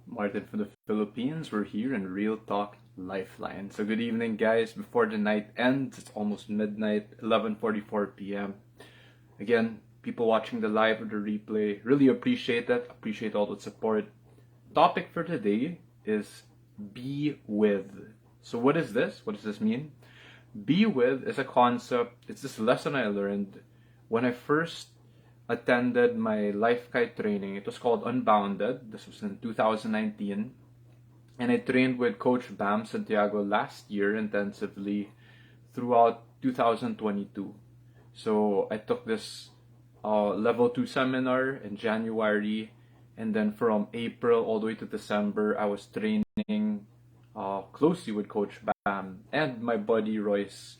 Martin from the Philippines. We're here in Real Talk Lifeline. So good evening, guys. Before the night ends, it's almost midnight, 11:44 p.m. Again, people watching the live or the replay, really appreciate that. Appreciate all the support. Topic for today is be with. So what is this? What does this mean? Be with is a concept. It's this lesson I learned when I first attended my life kite training. It was called Unbounded. This was in 2019. And I trained with Coach Bam Santiago last year intensively throughout 2022. So I took this level 2 seminar in January. And then from April all the way to December, I was training closely with Coach Bam and my buddy Royce.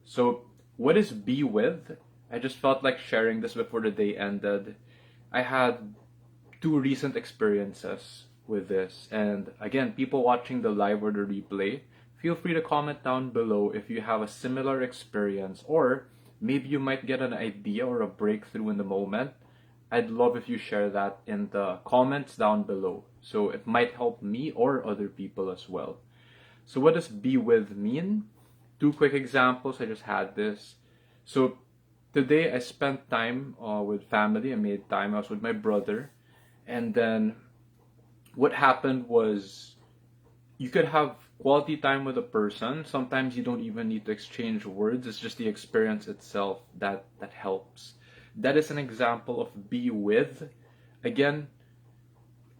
So, what is Be With? I just felt like sharing this before the day ended. I had two recent experiences with this, and again, people watching the live or the replay, feel free to comment down below if you have a similar experience, or maybe you might get an idea or a breakthrough in the moment. I'd love if you share that in the comments down below, so it might help me or other people as well. So what does be with mean? Two quick examples. I just had this. So today I spent time with family. I made time. I was with my brother. And then what happened was you could have quality time with a person. Sometimes you don't even need to exchange words. It's just the experience itself that helps. That is an example of be with. Again,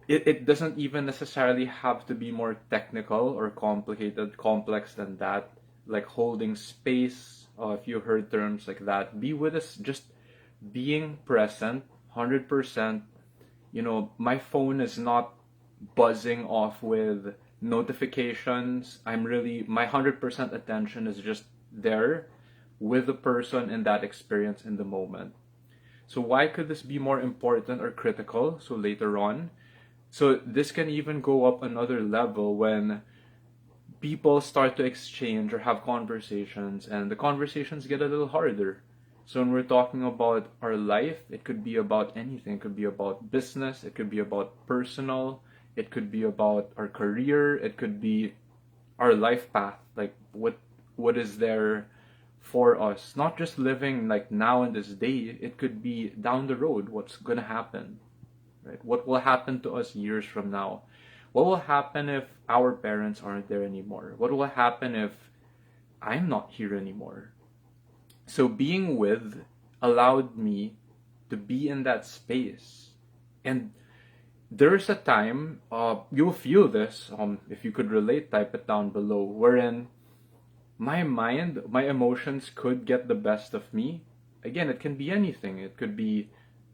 it doesn't even necessarily have to be more technical or complex than that. Like holding space, if you heard terms like that, be with us, just being present, 100%. My phone is not buzzing off with notifications. My 100% attention is just there with the person in that experience in the moment. So why could this be more important or critical? So later on, so this can even go up another level when people start to exchange or have conversations and the conversations get a little harder. So when we're talking about our life, it could be about anything. It could be about business, it could be about personal, it could be about our career, it could be our life path. Like what is there for us? Not just living like now in this day, it could be down the road, what's gonna happen. Right? What will happen to us years from now? What will happen if our parents aren't there anymore? What will happen if I'm not here anymore? So being with allowed me to be in that space. And there's a time, you'll feel this, if you could relate, type it down below, wherein my mind, my emotions could get the best of me. Again, it can be anything. It could be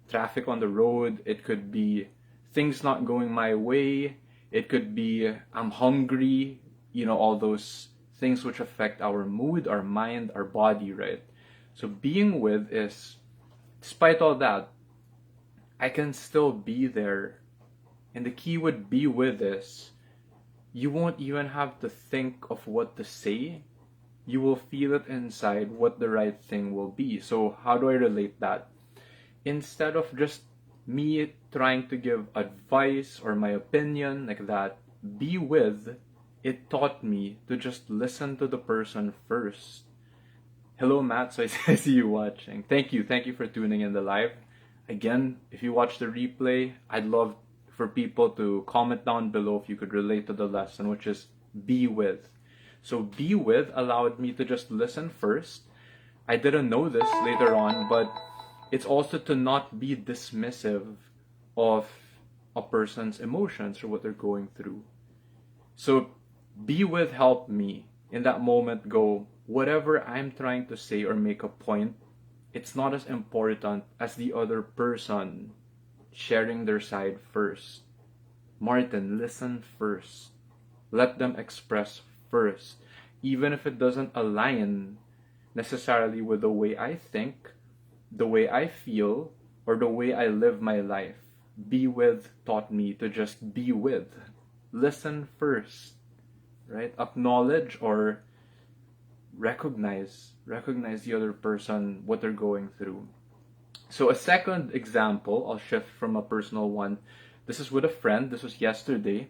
traffic on the road. It could be things not going my way. It could be I'm hungry. All those things which affect our mood, our mind, our body, right? So being with is, despite all that, I can still be there. And the key would be with is, you won't even have to think of what to say. You will feel it inside what the right thing will be. So how do I relate that? Instead of just me trying to give advice or my opinion like that, be with, it taught me to just listen to the person first. Hello, Matt. So I see you watching. Thank you for tuning in the live. Again, if you watch the replay, I'd love for people to comment down below if you could relate to the lesson, which is be with. So be with allowed me to just listen first. I didn't know this later on, but it's also to not be dismissive of a person's emotions or what they're going through. So be with helped me in that moment go, whatever I'm trying to say or make a point, it's not as important as the other person sharing their side first. Martin, listen first. Let them express first. Even if it doesn't align necessarily with the way I think, the way I feel, or the way I live my life. Be with taught me to just be with. Listen first, right? Acknowledge or recognize the other person, what they're going through. So a second example, I'll shift from a personal one This is with a friend. This was yesterday.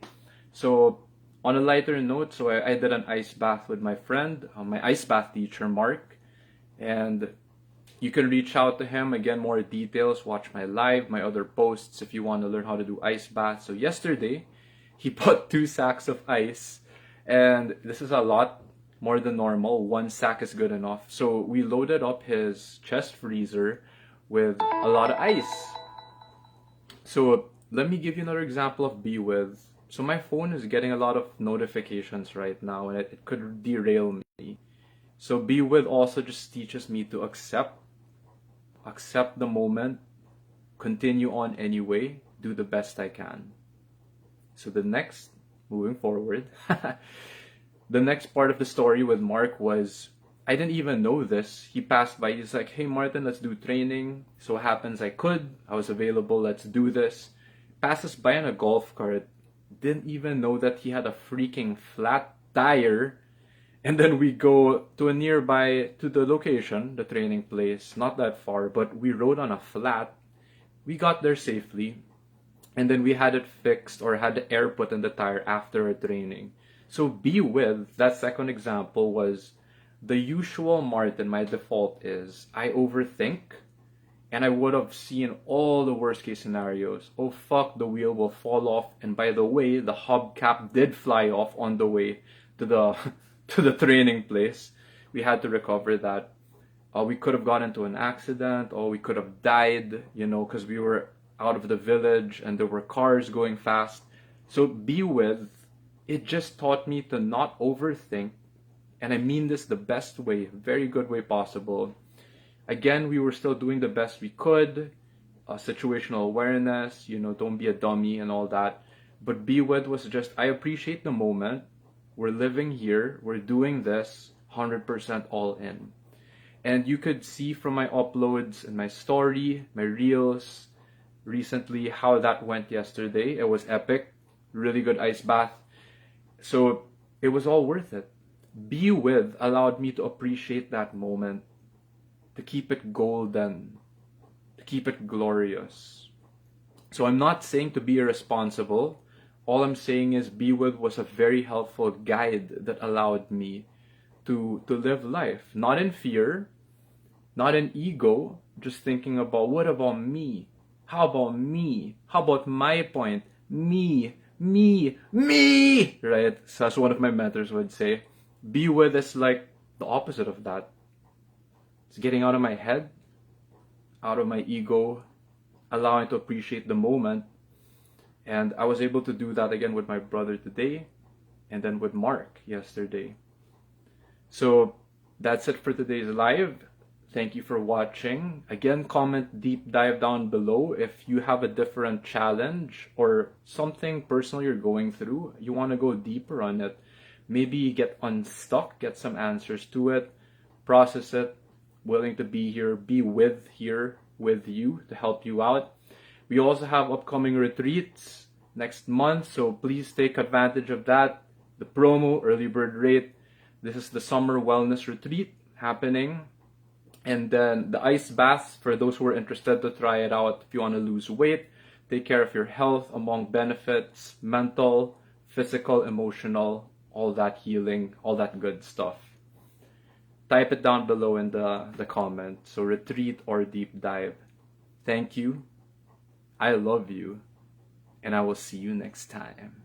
So on a lighter note, so I did an ice bath with my friend, my ice bath teacher, Mark. And you can reach out to him. Again, more details, watch my live, my other posts if you want to learn how to do ice baths. So yesterday, he put 2 sacks of ice. And this is a lot more than normal. 1 sack is good enough. So we loaded up his chest freezer with a lot of ice. So let me give you another example of Be With. So my phone is getting a lot of notifications right now, and it could derail me. So Be With also just teaches me to accept the moment, continue on anyway, do the best I can. So moving forward, the next part of the story with Mark was, I didn't even know this. He passed by, he's like, hey Martin, let's do training. So it happens I was available, let's do this. Passes by on a golf cart, didn't even know that he had a freaking flat tire. And then we go to the location, the training place, not that far, but we rode on a flat. We got there safely. And then we had it fixed, or had the air put in the tire after our training. So Be With, that second example was the usual Martin. My default is I overthink, and I would have seen all the worst case scenarios. Oh fuck, the wheel will fall off. And by the way, the hubcap did fly off on the way to the to the training place. We had to recover that. We could have gotten into an accident, or we could have died, because we were out of the village and there were cars going fast. So Be With, it just taught me to not overthink. And I mean this the best way, very good way possible. Again, we were still doing the best we could. Situational awareness, don't be a dummy and all that. But Be With was just, I appreciate the moment. We're living here. We're doing this 100% all in. And you could see from my uploads and my story, my reels recently, how that went yesterday. It was epic. Really good ice bath. So it was all worth it. Be With allowed me to appreciate that moment, to keep it golden, to keep it glorious. So I'm not saying to be irresponsible. All I'm saying is Be With was a very helpful guide that allowed me to live life. Not in fear, not in ego, just thinking about, what about me? How about me? How about my point? Me, right? So as one of my mentors would say, Be With is like the opposite of that. It's getting out of my head, out of my ego, allowing to appreciate the moment. And I was able to do that again with my brother today, and then with Mark yesterday. So that's it for today's live. Thank you for watching. Again, comment deep dive down below if you have a different challenge or something personal you're going through. You want to go deeper on it. Maybe get unstuck, get some answers to it, process it. Willing to be here with you to help you out. We also have upcoming retreats next month, so please take advantage of that. The promo, early bird rate. This is the summer wellness retreat happening. And then the ice baths, for those who are interested to try it out. If you want to lose weight, take care of your health, among benefits, mental, physical, emotional, all that healing, all that good stuff. Type it down below in the comments. So retreat or deep dive. Thank you. I love you. And I will see you next time.